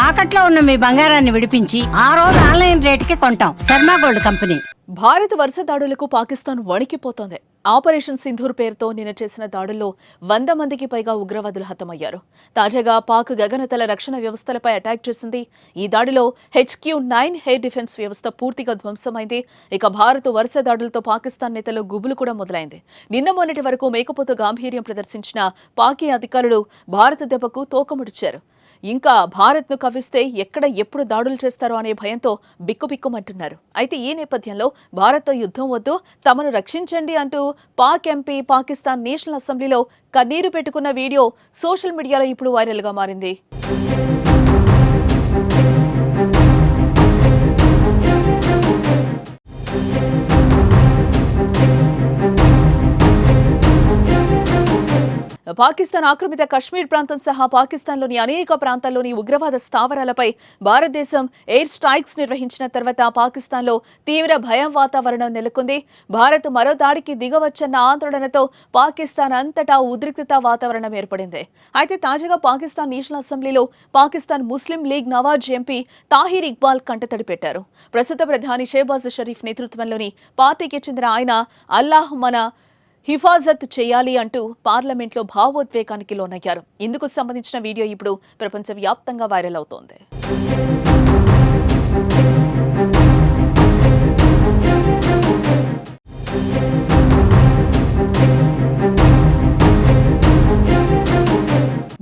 తాకట్లో ఉన్న మీ బంగారాన్ని విడిపించి ఆ రోజు ఆన్లైన్ రేటుకి కొంటాం. Sharma gold company. భారత్ వరుస దాడులకు పాకిస్తాన్ వణికిపోతోంది. ఆపరేషన్ సింధూర్ పేరుతో నిన్న చేసిన దాడుల్లో 100 మందికి పైగా ఉగ్రవాదులు హతమయ్యారు. తాజాగా పాక్ గగనతల రక్షణ వ్యవస్థలపై అటాక్ చేసింది. ఈ దాడిలో HQ-9 ఎయిర్ డిఫెన్స్ వ్యవస్థ పూర్తిగా ధ్వంసమైంది. ఇక భారత్ వరుస దాడులతో పాకిస్తాన్ నేతలు గుబులు కూడా మొదలైంది. నిన్న మొన్నటి వరకు మేకపోతు గాంభీర్యం ప్రదర్శించిన పాకీ అధికారులు భారత్ దెబ్బకు తోకముడిచారు. ఇంకా భారత్ను కవ్విస్తే ఎక్కడ ఎప్పుడు దాడులు చేస్తారో అనే భయంతో బిక్కుబిక్కుమంటున్నారు. అయితే ఈ నేపథ్యంలో భారత్తో యుద్ధం వద్దు, తమను రక్షించండి అంటూ పాక్ ఎంపీ పాకిస్తాన్ నేషనల్ అసెంబ్లీలో కన్నీరు పెట్టుకున్న వీడియో సోషల్ మీడియాలో ఇప్పుడు వైరల్గా మారింది. పాకిస్తాన్ ఆక్రమిత కశ్మీర్ ప్రాంతం సహా పాకిస్తాన్లోని అనేక ప్రాంతాల్లోని ఉగ్రవాద స్థావరాలపై భారతదేశం ఎయిర్ స్ట్రైక్స్ నిర్వహించిన తర్వాత పాకిస్తాన్లో తీవ్ర భయం వాతావరణం నెలకొంది. భారత్ మరో దాడికి దిగవచ్చన్న ఆందోళనతో పాకిస్తాన్ అంతటా ఉద్రిక్తత వాతావరణం ఏర్పడింది. అయితే తాజాగా పాకిస్తాన్ నేషనల్ అసెంబ్లీలో పాకిస్తాన్ ముస్లిం లీగ్ నవాజ్ ఎంపీ తాహిర్ ఇక్బాల్ కంటతడి పెట్టారు. ప్రస్తుత ప్రధాని షెహబాజ్ షరీఫ్ నేతృత్వంలోని పార్టీకి చెందిన ఆయన అల్లాహ్ మన హిఫాజత్ చేయాలి అంటూ పార్లమెంట్లో భావోద్వేగానికి లోనయ్యారు. ఇందుకు సంబంధించిన వీడియో ఇప్పుడు ప్రపంచవ్యాప్తంగా వైరల్ అవుతోంది.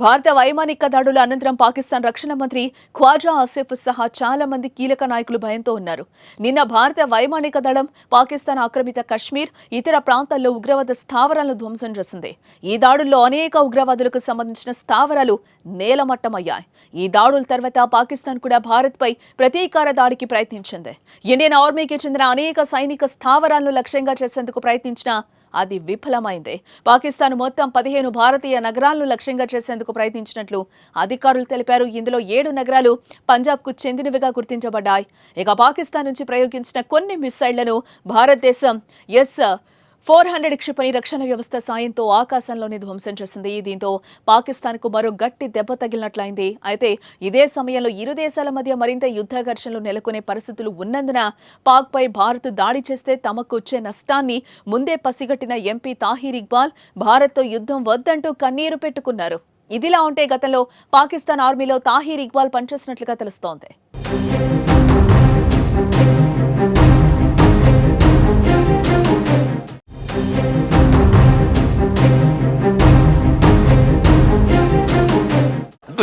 భారత వైమానిక దాడుల అనంతరం పాకిస్తాన్ రక్షణ మంత్రి ఖ్వాజా ఆసిఫ్ సహా చాలా మంది కీలక నాయకులు భయంతో ఉన్నారు. నిన్న భారత వైమానిక దళం పాకిస్తాన్ ఆక్రమిత కశ్మీర్, ఇతర ప్రాంతాల్లో ఉగ్రవాద స్థావరాలను ధ్వంసం చేసింది. ఈ దాడుల్లో అనేక ఉగ్రవాదులకు సంబంధించిన స్థావరాలు నేలమట్టమయ్యాయి. ఈ దాడుల తర్వాత పాకిస్తాన్ కూడా భారత్పై ప్రతీకార దాడికి ప్రయత్నించింది. ఇండియన్ ఆర్మీకి చెందిన అనేక సైనిక స్థావరాలను లక్ష్యంగా చేసేందుకు ప్రయత్నించినా అది విఫలమైంది. పాకిస్తాన్ మొత్తం 15 భారతీయ నగరాలను లక్ష్యంగా చేసేందుకు ప్రయత్నించినట్లు అధికారులు తెలిపారు. ఇందులో 7 నగరాలు పంజాబ్కు చెందినవిగా గుర్తించబడ్డాయి. ఇక పాకిస్తాన్ నుంచి ప్రయోగించిన కొన్ని మిసైళ్లను భారతదేశం S-400 క్షిపణి రక్షణ వ్యవస్థ సాయంతో ఆకాశంలోనే ధ్వంసం చేసింది. దీంతో పాకిస్తాన్కు మరో గట్టి దెబ్బ తగిలినట్లయింది. అయితే ఇదే సమయంలో ఇరు దేశాల మధ్య మరింత యుద్ధ ఘర్షణలు నెలకొనే పరిస్థితులు ఉన్నందున పాక్పై భారత్ దాడి చేస్తే తమకు వచ్చే నష్టాన్ని ముందే పసిగట్టిన ఎంపీ తాహిర్ ఇక్బాల్ భారత్తో యుద్ధం వద్దంటూ కన్నీరు పెట్టుకున్నారు. ఇదిలా ఉంటే గతంలో పాకిస్తాన్ ఆర్మీలో తాహిర్ ఇక్బాల్ పనిచేసినట్లుగా తెలుస్తోంది.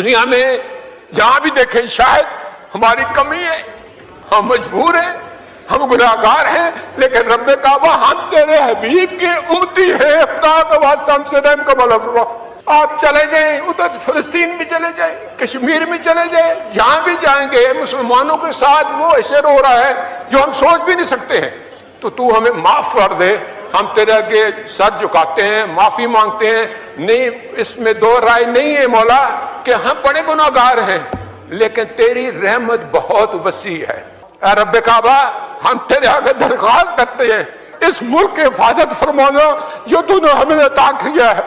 दुनिया में जहां भी देखें शायद हमारी कमी है, हम मजबूर हैं, हम गुनाहगार हैं, लेकिन रब्बे काबा हम तेरे हबीब की उम्मती है, खुदा का वास्ता हमसे रहम का मौला फरमा। आप चले जाएं, उधर फिलिस्तीन में चले जाएं, कश्मीर में चले जाएं, जहां भी जाएंगे मुसलमानों के साथ वो ऐसे हो रहा है जो हम सोच भी नहीं सकते हैं। तो तू हमें माफ कर दे, हम तेरे आगे सर झुकाते हैं, माफी मांगते हैं। नहीं, इसमें दो राय नहीं है मौला कि हम बड़े गुनाहगार हैं, लेकिन तेरी रहमत बहुत वसी है। ऐ रब्बे काबा, हम तेरे आगे दरख्वास्त करते हैं, इस मुल्क की हिफाजत फरमाना जो तूने हमें अता किया है।